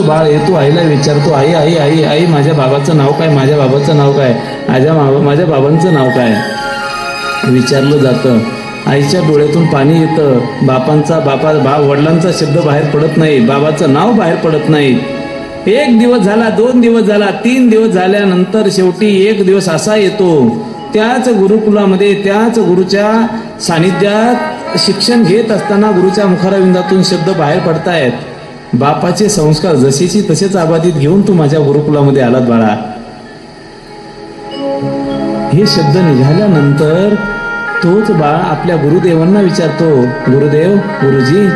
बाळ येतो, आईला विचारतो, आई आई आई आई माझ्या बाबाचं नाव काय, माझ्या बाबाचं नाव काय, माझ्या बाबांचं नाव काय. विचारलं जातं. आईच्या डोळ्यातून पाणी येतं. वडिलांचा शब्द बाहेर पडत नाही, बाबाचं नाव बाहेर पडत नाही. 1 दिवस झाला, 2 दिवस झाला, 3 दिवस झाल्यानंतर शेवटी 1 दिवस असा येतो, त्याच गुरुकुलामध्ये त्याच गुरुच्या सानिध्यात शिक्षण घेत असताना गुरुच्या मुखारविंदातून शब्द बाहेर पडतायत, बापाचे संस्कार जसेची तसेच आबादीत घेऊन तू माझ्या गुरुकुलामध्ये आलात बाळा. हे शब्द निघाल्यानंतर तोच बाळ आपल्या गुरुदेवांना विचारतो, गुरुदेव, गुरुजी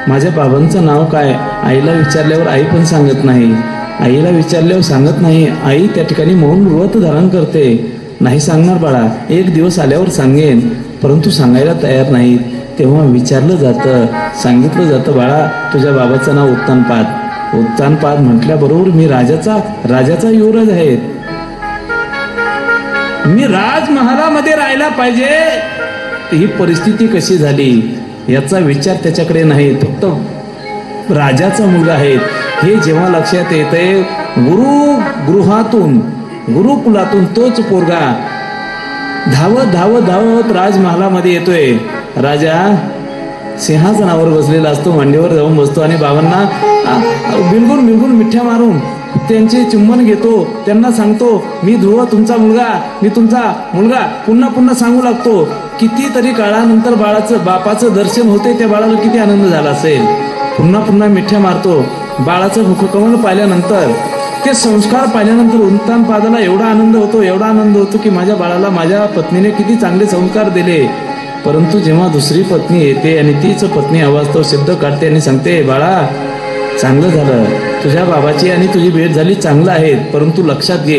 माझ्या बाबांचं नाव काय. आईला विचारल्यावर आई पण सांगत नाही, आईला विचारल्यावर सांगत नाही. आई त्या ठिकाणी मौन व्रत धारण करते, नाही सांगणार बाळा, 1 दिवस आल्यावर सांगेन, परंतु सांगायला तयार नाहीत. तेव्हा विचारलं जातं, सांगितलं जातं, बाळा तुझ्या बाबाचं नाव उत्तानपाद. उत्तानपाद म्हटल्याबरोबर मी राजाचा युवराज आहे, मी राजमहालामध्ये राहायला पाहिजे. ही परिस्थिती कशी झाली याचा विचार त्याच्याकडे नाही, फक्त राजाचा मुलगा आहे हे जेव्हा लक्षात येते, गुरुकुलातून तोच पोरगा धावत धावत धावत राजमहालामध्ये येतोय. राजा सिंहासनावर बसलेला असतो, मांडीवर जाऊन बसतो आणि बाबांना बिलगुन मिठ्या मारून त्यांचे चुंबन घेतो. त्यांना सांगतो, मी ध्रुव तुमचा मुलगा, मी तुमचा मुलगा. पुन्हा पुन्हा सांगू लागतो. कितीतरी काळानंतर बापाचं दर्शन होते, त्या बाळाला किती आनंद झाला असेल. पुन्हा पुन्हा मिठ्या मारतो. बाळाचं मुखकमल पाहिल्यानंतर, ते संस्कार पाहिल्यानंतर उत्तानपादाला एवढा आनंद होतो की माझ्या बाळाला माझ्या पत्नीने किती चांगले संस्कार दिले. परंतु जेव्हा दुसरी पत्नी येते आणि तीच पत्नी अवास्तव शब्द काढते आणि सांगते, बाळा चांगलं झालं, तुझ्या बाबाची आणि तुझी भेट झाली, चांगलं आहे, परंतु लक्षात घे,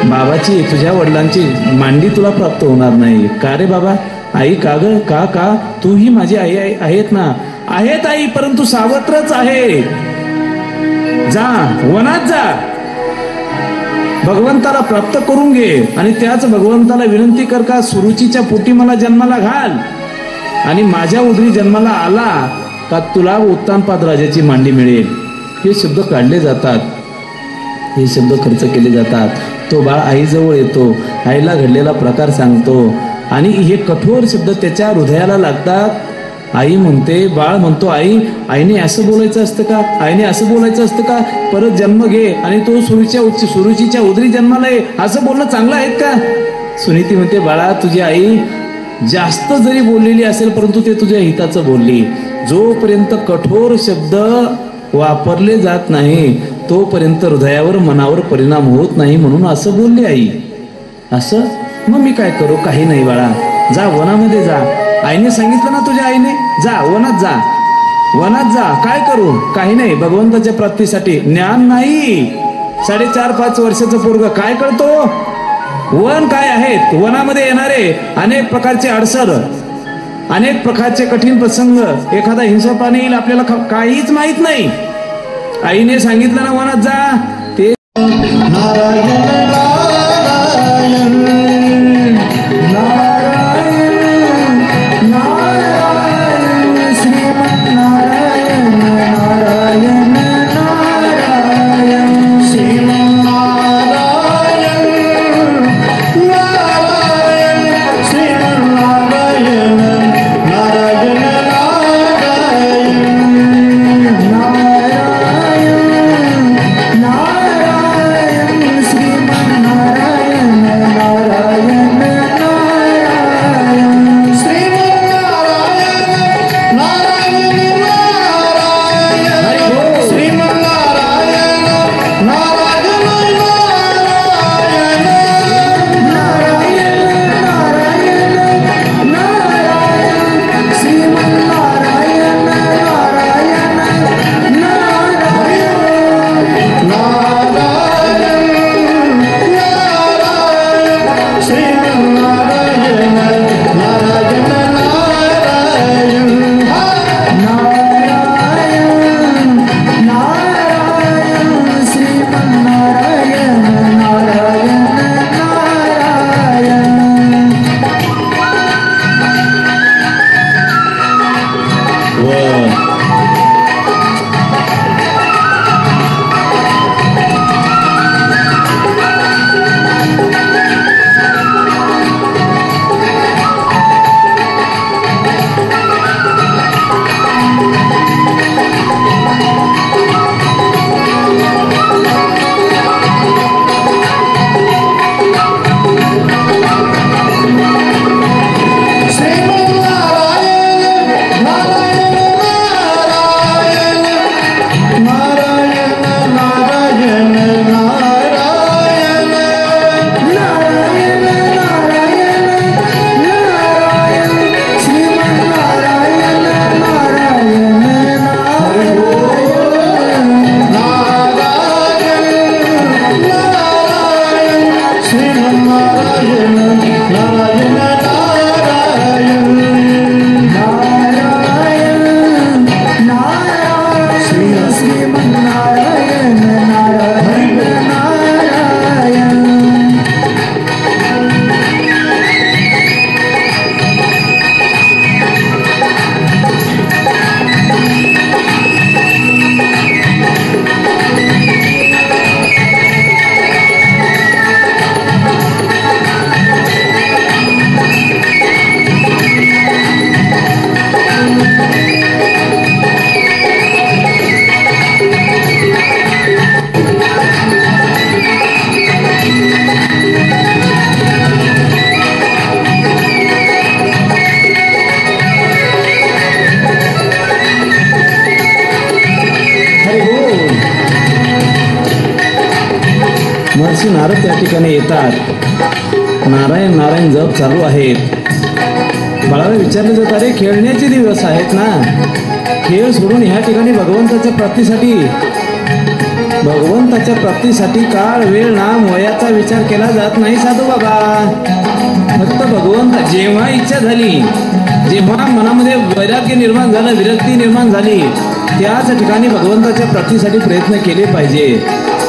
बाबाची तुझ्या वडिलांची मांडी तुला प्राप्त होणार नाही. का रे बाबा. आई का ग, का तू ही माझी आई आहेत ना. आहेत आई, परंतु सावत्रच आहे. जा वनात जा, भगवंताला प्राप्त करून घे आणि त्याच भगवंताला विनंती कर का सुरुचीच्या पोटी मला जन्माला घाल आणि माझ्या उदरी जन्माला आला का तुला उत्तानपाद राजाची मांडी मिळेल. हे शब्द काढले जातात, हे शब्द खर्च केले जातात. तो बाळ आईजवळ येतो, आईला घडलेला प्रकार सांगतो आणि हे कठोर शब्द त्याच्या हृदयाला लागतात. आई म्हणते, बाळ म्हणतो, आईने असं बोलायचं असतं का, आईने असं बोलायचं असतं का, परत जन्म घे आणि तो सुरुचीच्या उदरी जन्माला ये, असं बोलणं चांगलं आहे का. सुनीती म्हणते, बाळा तुझी आई जास्त जरी बोललेली असेल परंतु ते तुझ्या हिताचं बोलली. जोपर्यंत कठोर शब्द वापरले जात नाही तोपर्यंत हृदयावर मनावर परिणाम होत नाही, म्हणून असं बोलली आई. असं मग मी काय करू. काही नाही बाळा, जा वनामध्ये जा. आईने सांगितलं ना तुझ्या आईने, जा वनात जा. काय करू. काही नाही, भगवंताच्या प्राप्तीसाठी. ज्ञान नाही. 4.5-5 वर्षाचं पोरग काय करतो. वन काय आहेत, वनामध्ये येणारे अनेक प्रकारचे अडसर, अनेक प्रकारचे कठीण प्रसंग, एखादा हिंस्र प्राणी येईल, आपल्याला काहीच माहित नाही. आईने सांगितलं ना वनात जा, ते Shri महर्षी नारद त्या ठिकाणी येतात. नारायण नारायण जप चालू आहेत. बाळाला विचारलं जात, अरे खेळण्याचे दिवस आहेत ना, खेळ सोडून ह्या ठिकाणी भगवंताच्या प्राप्तीसाठी काळ वेळ नाम वयाचा विचार केला जात नाही साधू बाबा. फक्त भगवंत जेव्हा इच्छा झाली, जेव्हा मनामध्ये वैराग्य निर्माण झालं, विरक्ती निर्माण झाली, त्याच ठिकाणी भगवंताच्या प्राप्तीसाठी प्रयत्न केले पाहिजे.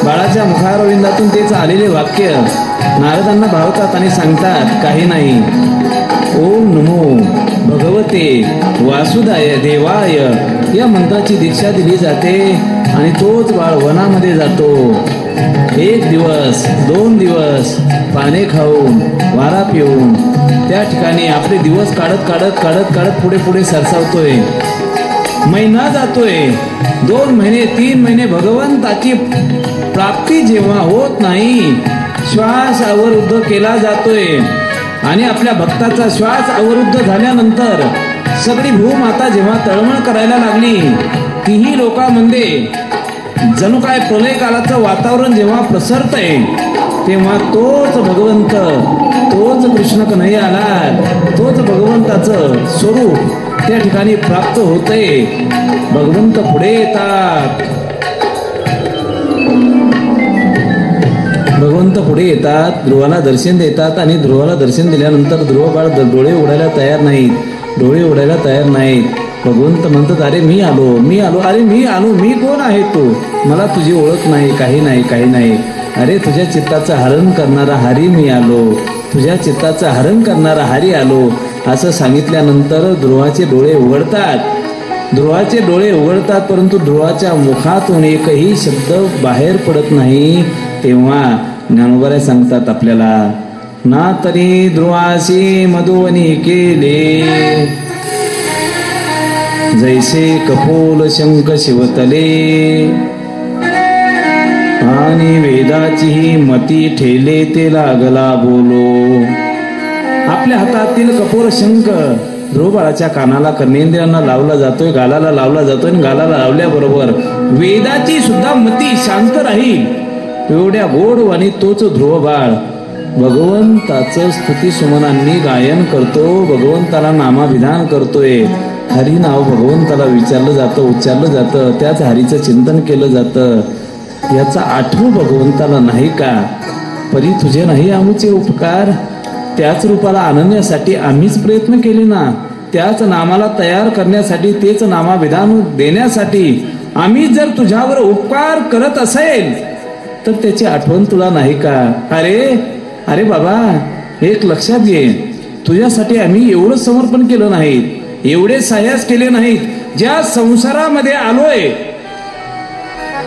बाळाच्या मुखारविंदातून तेच आलेले वाक्य नारदांना भावतात आणि सांगतात, काही नाही, ओम नमो भगवते वासुदाय देवाय या मंत्राची दीक्षा दिली जाते आणि तोच बाळ वनामध्ये जातो. 1 दिवस 2 दिवस पाने खाऊन वारा पिऊन त्या ठिकाणी आपले दिवस काढत पुढे सरसावतोय. महिना जातोय, 2 महिने 3 महिने, भगवंताची प्राप्ती जेव्हा होत नाही, श्वास अवरुद्ध केला जातोय आणि आपल्या भक्ताचा श्वास अवरुद्ध झाल्यानंतर सगळी भूमाता जेव्हा तळमळ करायला लागली, तीही लोकांमध्ये जणू काय प्रलय कालाचं वातावरण जेव्हा प्रसरतंय, तेव्हा तोच भगवंत, तोच कृष्ण कन्हैया आला, तोच भगवंताचं स्वरूप त्या ठिकाणी प्राप्त होतंय. भगवंत पुढे येतात, भगवंत पुढे येतात, ध्रुवाला दर्शन देतात आणि ध्रुवाला दर्शन दिल्यानंतर ध्रुव बाळ डोळे उघडायला तयार नाहीत. भगवंत म्हणतात, अरे मी आलो, अरे मी आलो, मी कोण आहे तू, मला तुझी ओळख नाही, काही नाही. अरे तुझ्या चित्ताचं हरण करणारा हरी मी आलो, तुझ्या चित्ताचं हरण करणारा हरी आलो असं सांगितल्यानंतर ध्रुवाचे डोळे उघडतात, परंतु ध्रुवाच्या मुखातून एकही शब्द बाहेर पडत नाही. तेव्हा ज्ञानोबा सांगतात आपल्याला, ना तरी ध्रुवासी मधुवनी केले, जैसे कपोल शंख शिवतले, आणि वेदाची मती ठेले ते लागला बोलो. आपल्या हातातील कपोल शंख ध्रुव बाळाच्या कानाला, कर्णेंद्रियांना लावला जातोय, गालाला लावला जातोय आणि गालाला लावल्याबरोबर वेदाची सुद्धा मती शांत राहील, एवढ्या गोड वाणी तोच ध्रुव बाळ भगवंताचं स्तुती सुमनांनी गायन करतो, भगवंताला नामाभिधान करतोय. हरी नाव भगवंताला उच्चारलं जातं, त्याच हरीचं चिंतन केलं जातं. याचा आठवण भगवंताला नाही का? परी तुझे नाही आमचे उपकार, त्याच रूपाला आणण्यासाठी आम्हीच प्रयत्न केले ना, त्याच नामाला तयार करण्यासाठी, तेच नामाभिधान देण्यासाठी आम्ही जर तुझ्यावर उपकार करत असेल तर त्याची आठवण तुला नाही का? अरे बाबा, एक लक्षात घे, तुझ्यासाठी आम्ही एवढं समर्पण केलं नाही, एवढे साह्यास केले नाहीत. ज्या संसारामध्ये आलोय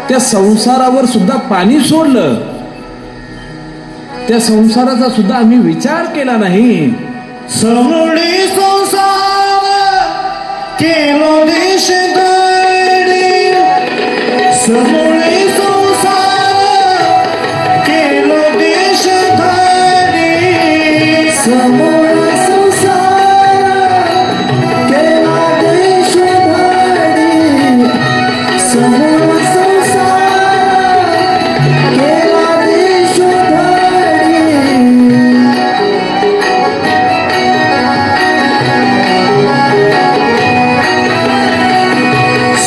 त्या संसारावर सुद्धा पाणी सोडलं, त्या संसाराचा सुद्धा आम्ही विचार केला नाही. समोडी संसार केलो देश गडी, समोडी संसार केलो देश गडी, समोडी संसार केलो देश गडी, समोडी संसार केलो देश गडी.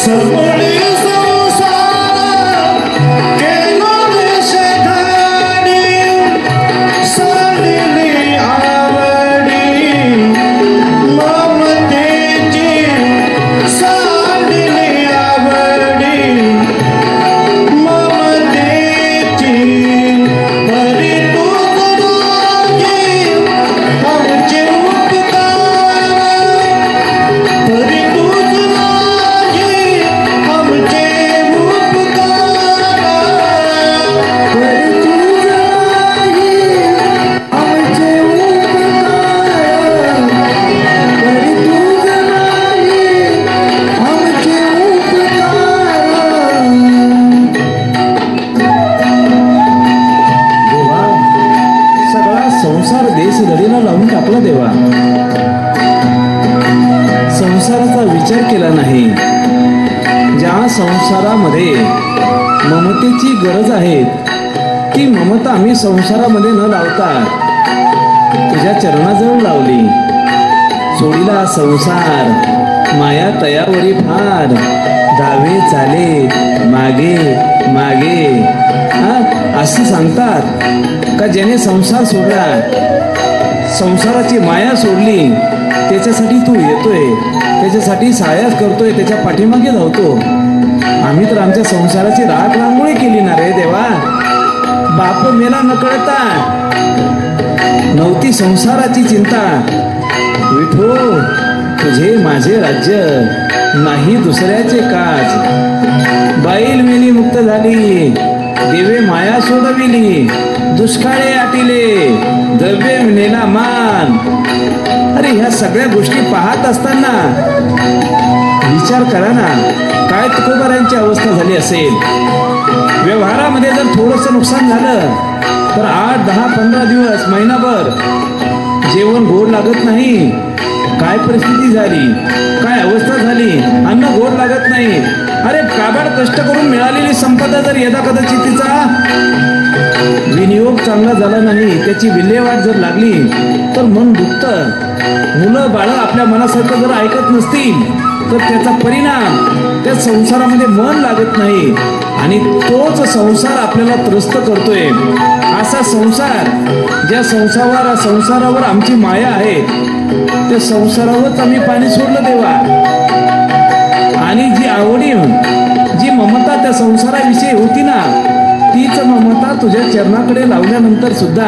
समोडी संसार केलो देश गडी, साडली आवडी ममतेची, साडली आवडी ममतेची. परी तूच राजी आमचे उपकार, परी तूच राजी आमचे उपकार, परी तूच राजी आमचे उपकार, परी तूच राजी आमचे उपकार. देवा, सगळा संसार देश लढीला लावून टाकला देवा, संसाराचा विचार केला नाही. ज्या संसारामध्ये ममतेची गरज आहे ती ममता आम्ही संसारामध्ये न लावता तुझ्या चरणाजवळ लावली. सोडीला संसार माया तयावरी फार, दावे चाले मागे मागे. असं सांगतात का ज्याने संसार सोडला, संसाराची माया सोडली, त्याच्यासाठी तू येतोय, त्याच्यासाठी सहाय्यच करतोय, त्याच्या पाठीमागे धावतो. आम्ही तर आमच्या संसाराची राख रांगोळी केली ना रे देवा. बाप मेला न कळता नव्हती संसाराची चिंता. विठो तुझे माझे राज्य, नाही दुसऱ्याचे काज. बाईल मेली मुक्त झाली, देवे माया सोडविली, दुष्काळे आटिले, द्रव्य नेला मान. अरे ह्या सगळ्या गोष्टी पाहत असताना विचार करा ना, काय तुकोबारांची अवस्था झाली असेल. व्यवहारामध्ये जर थोडंसं नुकसान झालं तर 8, 10, 15 दिवस, महिनाभर जेवण गोड लागत नाही. काय परिस्थिती झाली, काय अवस्था झाली, अन्न गोड लागत नाही. अरे काबाड कष्ट करून मिळालेली संपदा जर यदा कदाचित तिचा विनियोग चांगला झाला नाही, त्याची विल्हेवाट जर लागली तर मन दुखतं. मुलं बाळ आपल्या मनासारखं जर ऐकत नसतील तर त्याचा परिणाम त्या संसारामध्ये मन लागत नाही आणि तोच संसार आपल्याला त्रस्त करतोय. असा संसार, ज्या संसारावर आमची माया आहे, त्या संसारावरच आम्ही पाणी सोडलं देवा. आणि जी आवडी, जी ममता त्या संसाराविषयी होती ना, तीच ममता तुझ्या चरणाकडे लावल्यानंतर सुद्धा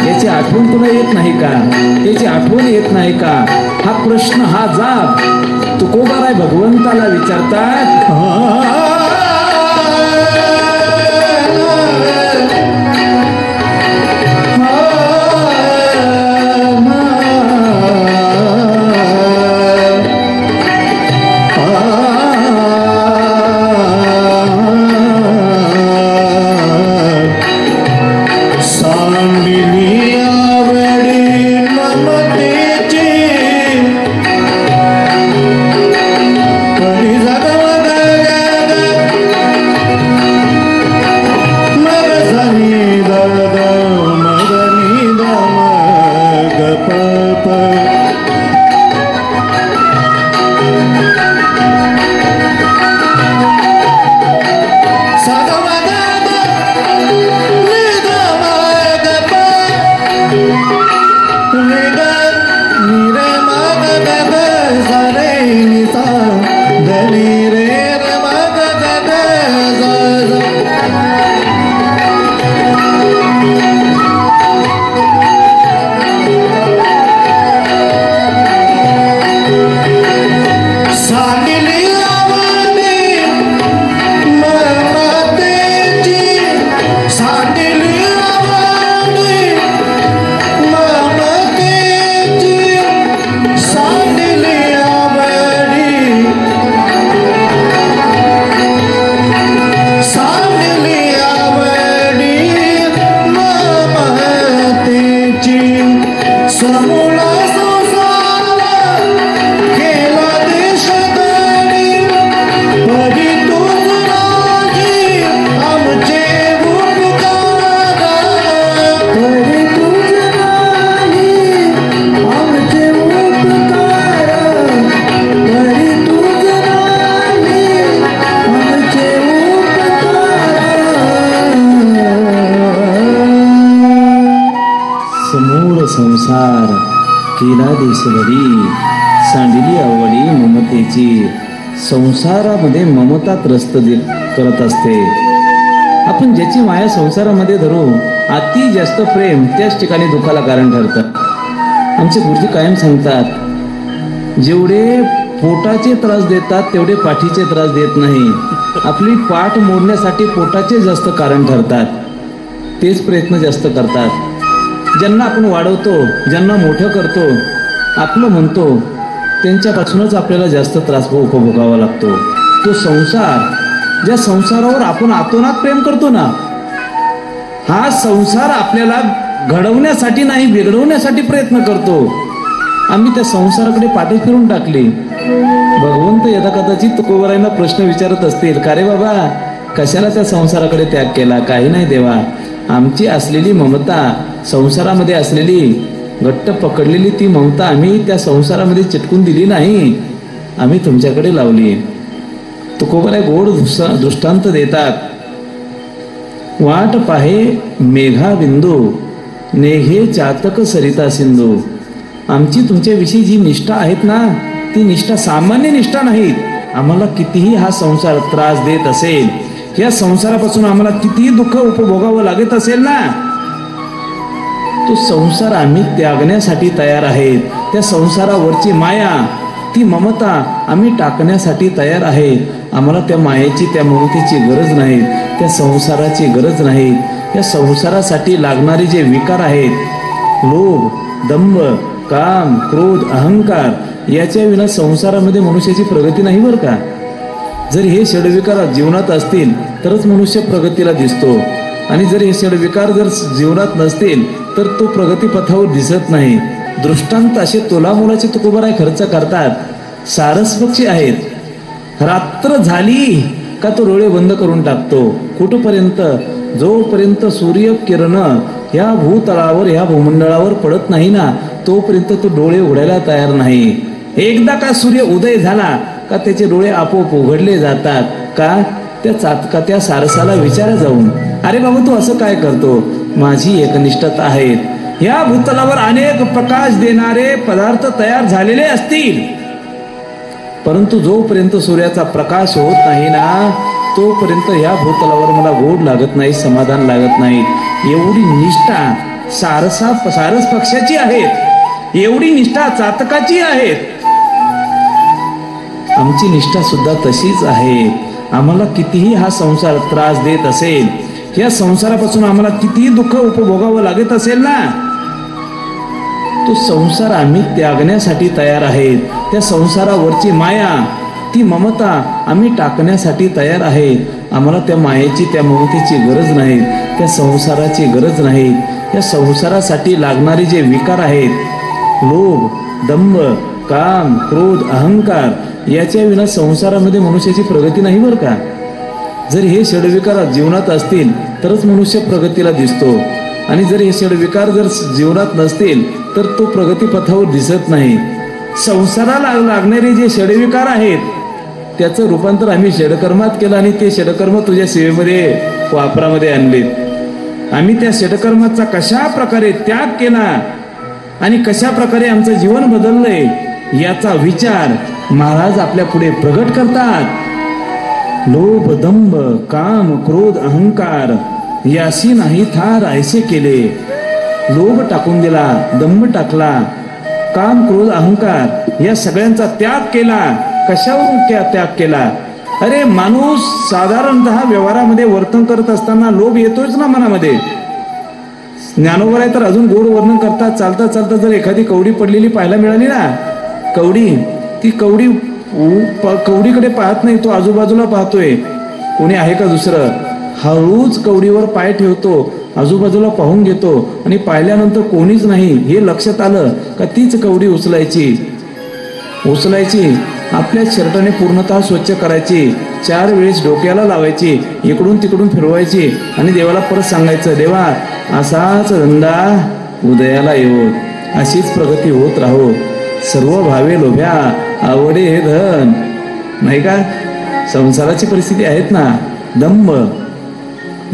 याची आठवण तुला येत नाही का? याची आठवण येत नाही का? हा प्रश्न, हा जाब तुकोबाराय भगवंताला विचारतात. संसार केला देशभरी, सांडली आवडी ममतेची. संसारामध्ये ममता त्रस्त करत असते. आपण ज्याची माया संसारामध्ये धरू, अति जास्त प्रेम त्याच ठिकाणी दुःखाला कारण ठरतं. आमचे गुरुजी कायम सांगतात, जेवढे पोटाचे त्रास देतात तेवढे पाठीचे त्रास देत नाही. आपली पाठ मोडण्यासाठी पोटाचे जास्त कारण ठरतात, तेच प्रयत्न जास्त करतात. ज्यांना आपण वाढवतो, ज्यांना मोठं करतो, आपलं म्हणतो, त्यांच्यापासूनच आपल्याला जास्त त्रास उपभोगावा लागतो. तो संसार, ज्या संसारावर आपण आतोनात प्रेम करतो ना, हा संसार आपल्याला घडवण्यासाठी नाही, बिघडवण्यासाठी प्रयत्न करतो. आम्ही त्या संसाराकडे पाठी फिरून टाकली. भगवंत यदा कदाचित तुकोबारायांना प्रश्न विचारत असतील, का रे बाबा, कशाला त्या संसाराकडे त्याग केला? काही नाही देवा, आमची असलेली ममता, संसारामध्ये असलेली घट्ट पकडलेली ती ममता आम्ही त्या संसारामध्ये चिटकून दिली नाही, आम्ही तुमच्याकडे लावली. तुकोबराय गोड दृष्टांत देतात. वाट पाहे मेघा बिंदू, नेघे चातक सरिता सिंधू. आमची तुमच्याविषयी जी निष्ठा आहेत ना, ती निष्ठा सामान्य निष्ठा नाहीत. आम्हाला कितीही हा संसार त्रास देत असेल, या संसारापासून आम्हाला कितीही दुःख उपभोगावं लागत असेल ना, तो संसार आम्ही त्यागण्यासाठी तयार आहेत. त्या संसारावरची माया, ती ममता आम्ही टाकण्यासाठी तयार आहे. आम्हाला त्या मायेची, त्या ममतेची गरज नाही, त्या संसाराची गरज नाही. या संसारासाठी लागणारे जे विकार आहेत, लोभ, दंभ, काम, क्रोध, अहंकार, याच्या विना संसारामध्ये मनुष्याची प्रगती नाही बरं का. जर हे षडविकार जीवनात असतील तरच मनुष्य प्रगतीला दिसतो, आणि जर हे षडविकार जर जीवनात नसतील तर तो प्रगतीपथावर दिसत नाही. दृष्टांत असे तोलामोलाचे तुकोबराय खर्च करतात. सारस पक्षी आहेत, रात्र झाली का तो डोळे बंद करून टाकतो. कुठपर्यंत? जोपर्यंत सूर्य किरण ह्या भूतळावर, ह्या भूमंडळावर पडत नाही ना, तोपर्यंत तो डोळे उघडायला तयार नाही. एकदा का सूर्य उदय झाला का त्याचे डोळे आपोआप उघडले जातात. का? त्या सारसाला विचारा जाऊन, अरे बाबा तू असं काय करतो? माझी एकनिष्ठता आहे. या भूतलावर अनेक प्रकाश देणारे पदार्थ तयार झालेले असतील, परंतु जोपर्यंत सूर्याचा प्रकाश होत नाही ना, तोपर्यंत या भूतलावर मला गोड लागत नाही, समाधान लागत नाही. एवढी निष्ठा सारस पक्षाची आहे, एवढी निष्ठा चातकाची आहे. आमची निष्ठा सुद्धा तशीच आहे. आम्हाला कितीही हा संसार त्रास देत असेल, या संसारापासून आम्हाला कितीही दुःख उपभोगावं लागत असेल ना, तो संसार आम्ही त्यागण्यासाठी तयार आहेत. त्या संसारावरची माया, ती ममता आम्ही टाकण्यासाठी तयार आहे. आम्हाला त्या मायेची, त्या ममतेची गरज नाही, त्या संसाराची गरज नाही. या संसारासाठी लागणारे जे विकार आहेत, लोभ, दंभ, काम, क्रोध, अहंकार, याच्या विना संसारामध्ये मनुष्याची प्रगती नाही बरं का. जर हे षडविकार जीवनात असतील तरच मनुष्य प्रगतीला दिसतो, आणि जर हे षडविकार जर जीवनात नसतील तर तो प्रगतीपथावर दिसत नाही. संसाराला लागणारे जे षडविकार आहेत त्याचं रूपांतर आम्ही षडकर्मात केलं, आणि ते षडकर्म तुझ्या सेवेमध्ये, वापरामध्ये आणलेत. आम्ही त्या षडकर्माचा कशा प्रकारे त्याग केला आणि कशा प्रकारे आमचं जीवन बदललंय, याचा विचार महाराज आपल्या पुढे प्रगट करतात. लोभ, दंभ, काम, क्रोध, अहंकार यासी नाही थार ऐसे केले. लोभ टाकून दिला, दंभ टाकला, काम, क्रोध, अहंकार या सगळ्यांचा त्याग केला. कशावरून त्याग केला? अरे माणूस साधारणतः व्यवहारामध्ये वर्तन करत असताना लोभ येतोच ना मनामध्ये. ज्ञानोबराय तर अजून गोड वर्णन करतात. चालता चालता जर एखादी कवडी पडलेली पाहायला मिळाली ना, ती कवडीकडे पाहत नाही, तो आजूबाजूला पाहतोय, कोणी आहे का दुसरं. हळूच कवडीवर पाय ठेवतो, आजूबाजूला पाहून घेतो, आणि पाहिल्यानंतर कोणीच नाही हे लक्षात आलं का तीच कवडी उचलायची, आपल्या शर्टाने पूर्णतः स्वच्छ करायची, 4 वेळेस डोक्याला लावायची, इकडून तिकडून फिरवायची, आणि देवाला परत सांगायचं, देवा असाच धंदा उदयाला येवो, अशीच प्रगती होत राहो, सर्व भावे लोभ्या आवडे हे धन. नाही का? संसाराची परिस्थिती आहेत ना. दंभ,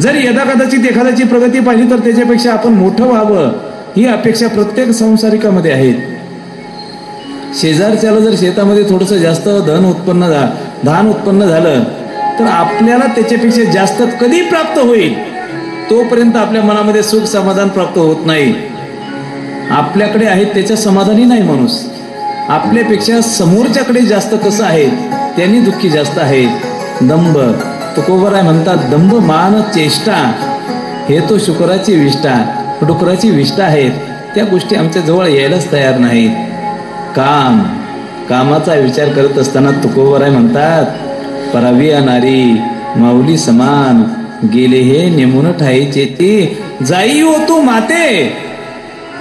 जर यदा कदाचित एखाद्याची प्रगती पाहिली तर त्याच्यापेक्षा आपण मोठं व्हावं ही अपेक्षा प्रत्येक संसारिकामध्ये आहे. शेजारच्याला जर शेतामध्ये थोडंसं जास्त धान उत्पन्न झालं तर आपल्याला त्याच्यापेक्षा जास्त कधी प्राप्त होईल, तोपर्यंत आपल्या मनामध्ये सुख समाधान प्राप्त होत नाही. आपल्याकडे आहेत त्याच्या समाधानी नाही माणूस. आपल्यापेक्षा समोरच्याकडे जास्त कसं आहे त्यांनी दुःखी जास्त आहे. दंभ, तुकोबराय म्हणतात, दंभ मान चेष्टा हे तो शुक्राची विष्ठा, डुकराची विष्ठा आहेत. त्या गोष्टी आमच्या जवळ यायलाच तयार नाहीत. कामाचा विचार करत असताना तुकोबराय म्हणतात, पराविया नारी माऊली समान गेले हे नेमून ठाईचे ते जाई हो तू माते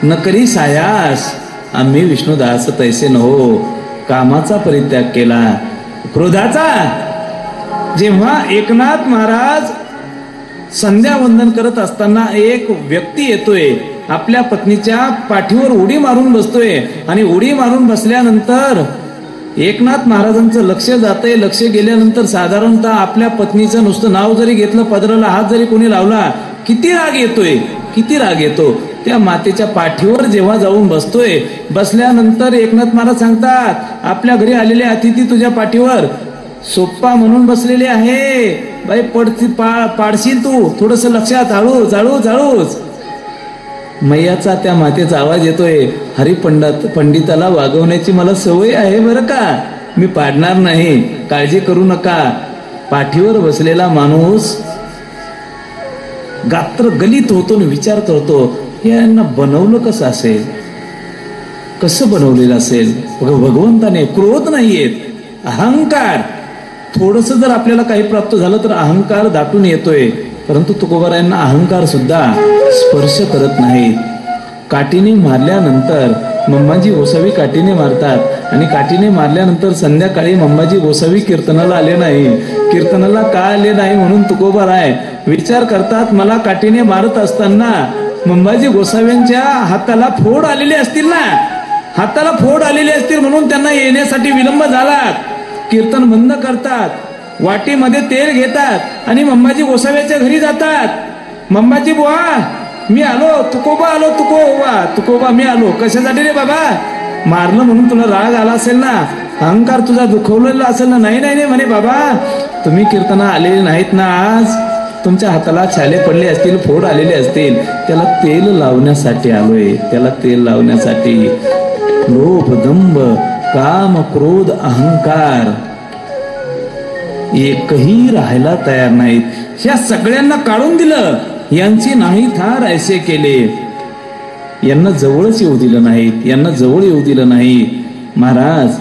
नकरी सायास आम्ही विष्णुदास तैसे नहो. कामाचा परित्याग केला, क्रोधाचा. जेव्हा एकनाथ महाराज संध्यावंदन करत असताना एक व्यक्ती येतोय, आपल्या पत्नीच्या पाठीवर उडी मारून बसतोय आणि उडी मारून बसल्यानंतर एकनाथ महाराजांचं लक्ष जातंय. लक्ष गेल्यानंतर साधारणतः आपल्या पत्नीचं नुसतं नाव जरी घेतलं, पदराला हात जरी कोणी लावला, किती राग येतोय, किती राग येतो. त्या मातेच्या पाठीवर जेव्हा जाऊन बसतोय, बसल्यानंतर एकनाथ महाराज सांगतात, आपल्या घरी आलेले अतिथी तुझ्या पाठीवर सोप्पा म्हणून बसलेले आहे, बाई पाडशील तू, थोडस लक्षात, हळूच हळूच हळूच. मैयाचा त्या मातेचा आवाज येतोय, पंडिताला वागवण्याची मला सवय आहे बरं का, मी पाडणार नाही, काळजी करू नका. पाठीवर बसलेला माणूस गात्र गलित होतो आणि विचार करतो, यांना बनवलं कसं असेल, कसं बनवलेलं असेल. भगवंताने क्रोध नाहीयेत, अहंकार. थोडस जर आपल्याला काही प्राप्त झालं तर अहंकार दाटून येतोय, परंतु तुकोबारायांना अहंकार सुद्धा स्पर्श करत नाहीत. काठीने मारल्यानंतर मम्माजी गोसावी काठीने मारतात आणि काठीने मारल्यानंतर संध्याकाळी मम्माजी गोसावी कीर्तनाला आले नाही. कीर्तनाला का आले नाही म्हणून तुकोबाराय विचार करतात, मला काठीने मारत असताना मम्माजी गोसाव्यांच्या हाताला फोड आलेले असतील ना, हाताला फोड आलेले असतील म्हणून त्यांना येण्यासाठी विलंब झाला. कीर्तन बंद करतात, वाटीमध्ये तेल घेतात आणि मम्माजी गोसाव्याच्या घरी जातात. मम्माजी बुवा मी आलो, तुकोबा आलो, तुकोबा मी आलो. कशासाठी रे बाबा? मारलं म्हणून तुला राग आला असेल ना, अहंकार तुझा दुखवलेला असेल ना. नाही नाही म्हणे बाबा, तुम्ही कीर्तना आलेले नाहीत ना, आज तुमच्या हाताला छाले पडले असतील, फोड आलेले असतील, त्याला तेल लावण्यासाठी आलोय, त्याला तेल लावण्यासाठी. लोभ, दंभ, काम, क्रोध, अहंकार एकही राहायला तयार नाहीत. ह्या सगळ्यांना काढून दिलं, यांची नाही थार ऐसे केले. यांना जवळच येऊ दिलं नाहीत, यांना जवळ येऊ दिलं नाही महाराज.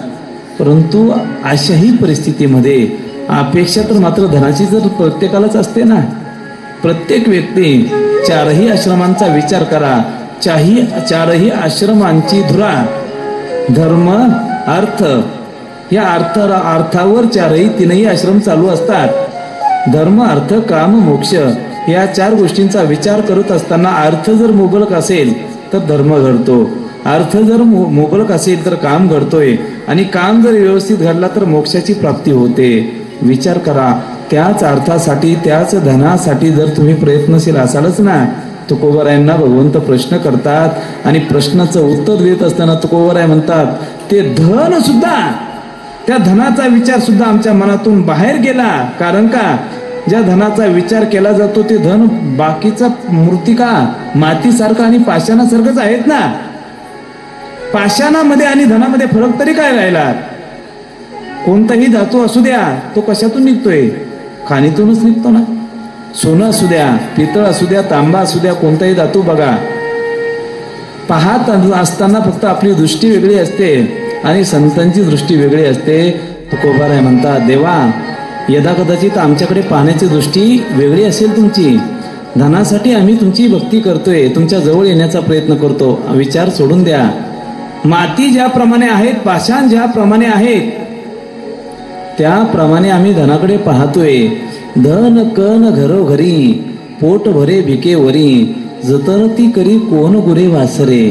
परंतु अशाही परिस्थितीमध्ये अपेक्षा तर मात्र धनाची जर प्रत्येकालाच असते ना. प्रत्येक व्यक्ती चारही आश्रमांचा विचार करा, चारही आश्रमांची धुरा धर्म अर्थ, या अर्थावर चारही तीनही आश्रम चालू असतात. धर्म अर्थ काम मोक्ष या चार गोष्टींचा विचार करत असताना अर्थ जर मुबलक असेल तर धर्म घडतो, अर्थ जर मुबलक असेल तर काम घडतोय, आणि काम जर व्यवस्थित घडला तर मोक्षाची प्राप्ती होते. विचार करा, त्याच अर्थासाठी त्याच धनासाठी जर तुम्ही प्रयत्नशील असालच ना. तुकोबारायांना भगवंत प्रश्न करतात आणि प्रश्नाचं उत्तर देत असताना तुकोबाराय म्हणतात, ते धन सुद्धा, त्या धनाचा विचार सुद्धा आमच्या मनातून बाहेर गेला. कारण का, ज्या धनाचा विचार केला जातो ते धन बाकीचा मूर्तिका मातीसारखं आणि पाषाणासारखंच आहेत ना. पाषाणामध्ये आणि धनामध्ये फरक तरी काय राहिला? कोणताही धातू असू द्या, तो कशातून निघतोय? खाणीतूनच निघतो ना. सोनं असू द्या, पितळ असू द्या, तांबा असू द्या, कोणताही धातू बघा, पाहत असताना फक्त आपली दृष्टी वेगळी असते आणि संतांची दृष्टी वेगळी असते. तुकोबाराय म्हणतात, देवा यदा कदाचित आमच्याकडे पाहण्याची दृष्टी वेगळी असेल तुमची, धनासाठी आम्ही तुमची भक्ती करतोय, तुमच्या जवळ येण्याचा प्रयत्न करतो, विचार सोडून द्या. माती ज्याप्रमाणे आहेत, पाषाण ज्याप्रमाणे आहेत, त्याप्रमाणे आम्ही धनाकडे पाहतोय. धन कन घरोघरी, पोट भरे भिके वरी, जतन ती करी कोण गुरे वासरे.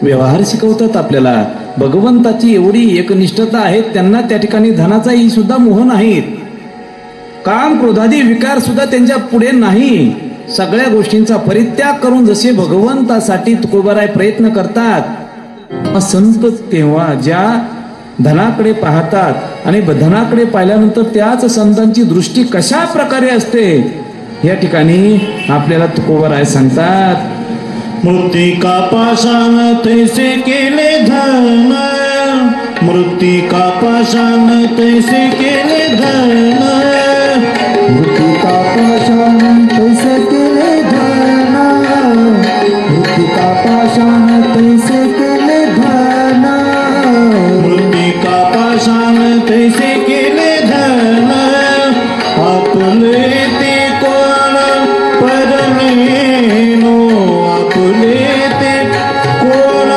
व्यवहार शिकवतात आपल्याला. भगवंताची एवढी एकनिष्ठता आहे त्यांना, त्या ठिकाणी धनाचाही सुद्धा मोह नाहीत, काम क्रोधादी विकार सुद्धा त्यांच्या पुढे नाही. सगळ्या गोष्टींचा परित्याग करून जसे भगवंतासाठी तुकोबाराय प्रयत्न करतात, संत तेव्हा ज्या धनाकडे पाहतात आणि धनाकडे पाहिल्यानंतर त्याच संतांची दृष्टी कशा प्रकारे असते या ठिकाणी आपल्याला तुकोबाराय सांगतात. मृत्तिका पाषाण तैसे केले धन, मृत्तिका पाषाण तैसे केले धन, मृत्तिका पाषाण तैसे केले धन, मृत्तिका पाषाण तैसे केले धन, मृत्तिका पाषाण तैसे केले धन, आपले ते कोण परमेनो, आपले ते कोण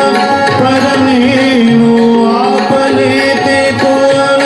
परमेनो, आपले ते कोण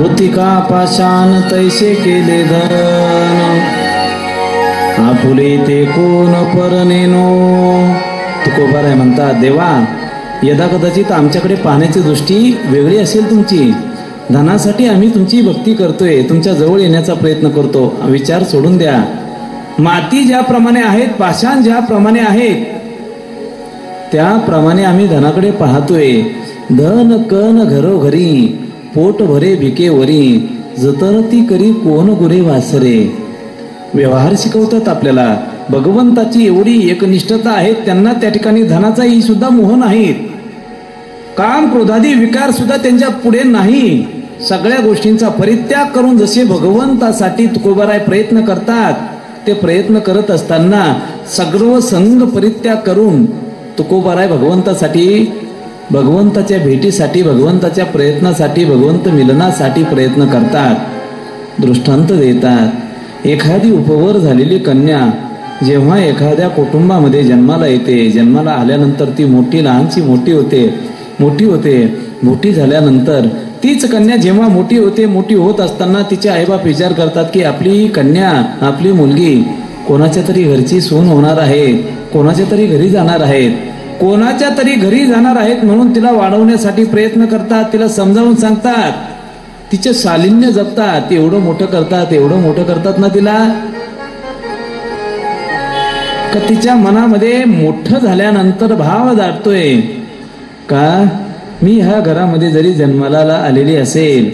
मृत्तिका पाषाण तैसे केले धन, आपुले ते कोण परनेनो. तुकोबाराय म्हणतात, देवा यदा कदाचित आमच्याकडे पाहण्याची दृष्टी वेगळी असेल तुमची. धनासाठी आम्ही तुमची भक्ती करतोय, तुमच्या जवळ येण्याचा प्रयत्न करतो. विचार सोडून द्या. माती ज्याप्रमाणे आहेत, पाषाण ज्याप्रमाणे आहेत, त्याप्रमाणे आम्ही धनाकडे पाहतोय. धन कन घरोघरी, पोट भरे भिके वरी, जतरती करी कोण गुरे वासरे. व्यवहार शिकवतात आपल्याला. भगवंताची एवढी एकनिष्ठता आहे त्यांना, त्या ठिकाणी धनाचाही सुद्धा मोह नाही. काम क्रोधादी विकार सुद्धा त्यांच्या पुढे नाही. सगळ्या गोष्टींचा परित्याग करून जसे भगवंतासाठी तुकोबाराय प्रयत्न करतात, ते प्रयत्न करत असताना सर्व संग परित्याग करून तुकोबाराय भगवंतासाठी, भगवंताच्या भेटीसाठी, भगवंताच्या प्रयत्नासाठी, भगवंत मिलनासाठी प्रयत्न करतात. दृष्टांत देतात. एखादी उपवर झालेली कन्या जेव्हा एखाद्या कुटुंबामध्ये जन्माला येते, जन्माला आल्यानंतर ती मोठी लहानशी मोठी होते. मोठी झाल्यानंतर तीच कन्या जेव्हा मोठी होते, मोठी होत असताना तिचे आईबाप विचार करतात की आपली कन्या, आपली मुलगी कोणाच्या तरी घरची सून होणार आहे, कोणाच्या तरी घरी जाणार आहेत, कोणाच्या तरी घरी जाणार आहेत म्हणून तिला वाढवण्यासाठी प्रयत्न करतात, तिला समजावून सांगतात, तिचे शालिन्य जपतात, एवढं मोठं करतात ना तिला, का तिच्या मनामध्ये मोठं झाल्यानंतर भाव दाटतोय का मी ह्या घरामध्ये जरी जन्माला आलेली असेल,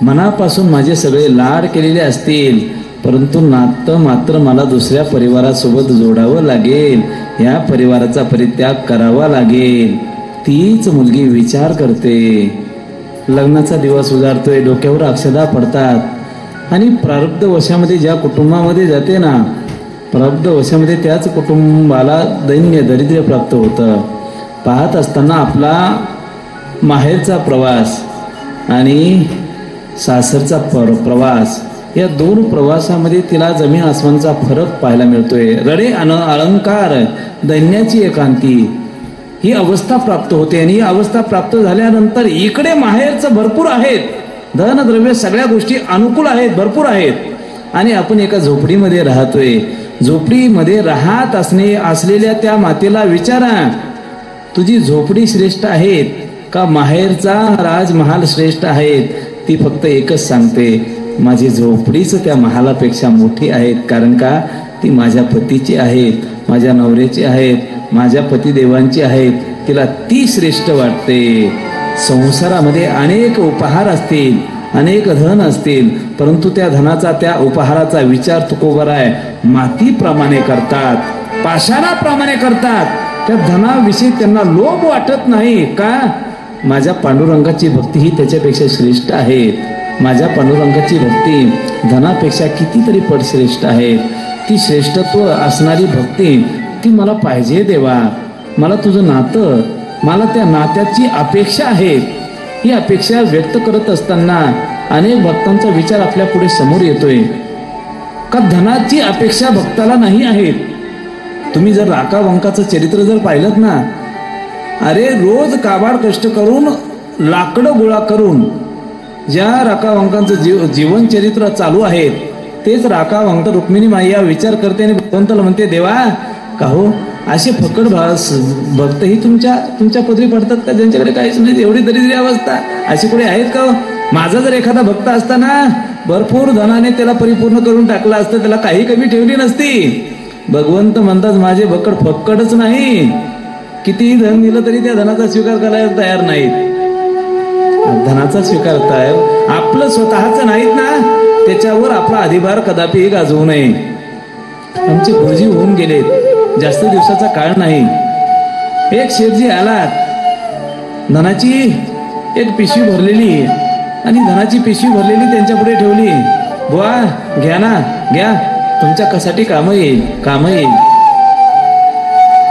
मनापासून माझे सगळे लाड केलेले असतील, परंतु नातं मात्र मला दुसऱ्या परिवारासोबत जोडावं लागेल, या परिवाराचा परित्याग करावा लागेल. तीच मुलगी विचार करते. लग्नाचा दिवस उजाडतोय, डोक्यावर अक्षदा पडतात आणि प्रारब्ध वशामध्ये ज्या कुटुंबामध्ये जाते ना, प्रारब्ध वशामध्ये त्याच कुटुंबाला दैन्य दरिद्र प्राप्त होतं. पाहत असताना आपला माहेरचा प्रवास आणि सासरचा प्रवास, या दोन प्रवासामध्ये तिला जमीन आसमानचा फरक पाहायला मिळतोय. रडे अलंकार, दैन्याची एकांती, ही अवस्था प्राप्त होते. आणि ही अवस्था प्राप्त झाल्यानंतर इकडे माहेरचं भरपूर आहेत, धनद्रव्य सगळ्या गोष्टी अनुकूल आहेत, भरपूर आहेत, आणि आपण एका झोपडीमध्ये राहतोय. झोपडीमध्ये राहत असलेल्या त्या मातेला विचारा, तुझी झोपडी श्रेष्ठ आहेत का माहेरचा राजमहाल श्रेष्ठ आहेत? ती फक्त एकच सांगते, माझी झोपडीच त्या महालापेक्षा मोठी आहेत. कारण का, ती माझ्या पतीची आहेत, माझ्या नवऱ्याची आहेत, माझ्या पतिदेवांची आहेत. तिला ती श्रेष्ठ वाटते. संसारामध्ये अनेक उपहार असतील, अनेक धन असतील, परंतु त्या धनाचा, त्या उपहाराचा विचार तुकोबाराय मातीप्रमाणे करतात, पाषाणाप्रमाणे करतात. त्या धनाविषयी त्यांना लोभ वाटत नाही. का, माझ्या पांडुरंगाची भक्ती ही त्याच्यापेक्षा श्रेष्ठ आहे. माझ्या पांडुरंगाची भक्ती धनापेक्षा कितीतरी पट श्रेष्ठ आहे. ती श्रेष्ठत्व असणारी भक्ती ती मला पाहिजे देवा. मला तुझं नातं, मला त्या नात्याची अपेक्षा आहे. ही अपेक्षा व्यक्त करत असताना अनेक भक्तांचा विचार आपल्या पुढे समोर येतोय का धनाची अपेक्षा भक्ताला नाही आहे. तुम्ही जर राका वंकाचं चरित्र जर पाहिलं ना, अरे रोज काबाड कष्ट करून लाकडं गोळा करून ज्या राका वंकांचं जीवन चरित्र चालू आहे, तेच राका वंक रुक्मिणी माया विचार करते आणि भगवंताला म्हणते, देवा का हो असे फकड भक्तही तुमच्या पदरी पडतात का, ज्यांच्याकडे काहीच नाही, एवढी दरिद्री अवस्था अशी कुठे आहेत का? माझा जर एखादा भक्त असता ना, भरपूर धनाने त्याला परिपूर्ण करून टाकला असतं, त्याला काही कमी ठेवली नसती. भगवंत म्हणतात, माझे भकड फक्कडच नाही, कितीही धन दिलं तरी त्या धनाचा स्वीकार करायला तयार नाहीत. धनाचा स्वीकार तयार आपलं स्वतःच नाहीत ना, त्याच्यावर आपला अधिभार कदापि गाजवू नये. आमचे गुरुजी होऊन गेलेत, जास्त दिवसाचा काळ नाही. एक शेठजी आलात, धनाची एक पिशवी भरलेली आणि धनाची पिशवी भरलेली त्यांच्या पुढे ठेवली. बुवा घ्या ना, घ्या, तुमच्या कशासाठी काम येईल, काम येईल.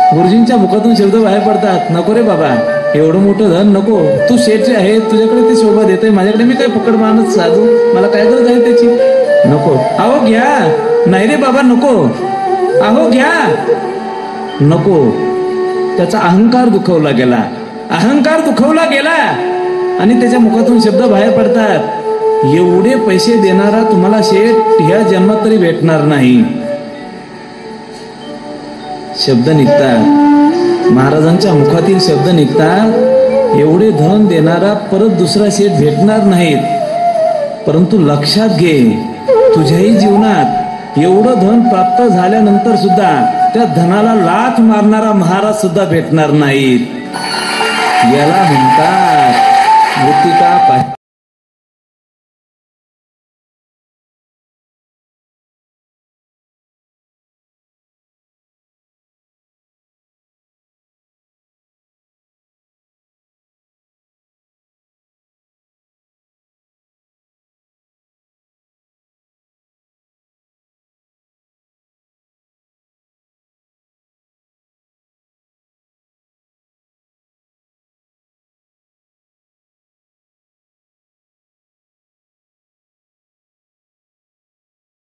गुरुजींच्या मुखातून शब्द बाहेर पडतात, नको रे बाबा, एवढं मोठं धन नको, तू शेठचे आहे, तुझ्याकडे ते शोभा देते, माझ्याकडे मी काय पकड मानत साधू, मला काय गरज आहे त्याची, नको. अहो घ्या, नाही रे बाबा नको, अहो घ्या, नको. त्याचा अहंकार दुखवला गेला, अहंकार दुखवला गेला आणि त्याच्या मुखातून शब्द बाहेर पडतात, एवढे पैसे देणारा तुम्हाला शेठ ह्या जन्मात तरी भेटणार नाही. शब्द निघतात, महाराजांच्या मुखातील शब्द निघतात, एवढे धन देणारा परत दुसरा शेठ भेटणार नाहीत. परंतु लक्षात घे, तुझ्याही जीवनात एवढं धन प्राप्त झाल्यानंतर सुद्धा त्या धनाला लाथ मारणारा महाराज सुद्धा भेटणार नाहीत. याला म्हणतात मृत्तिका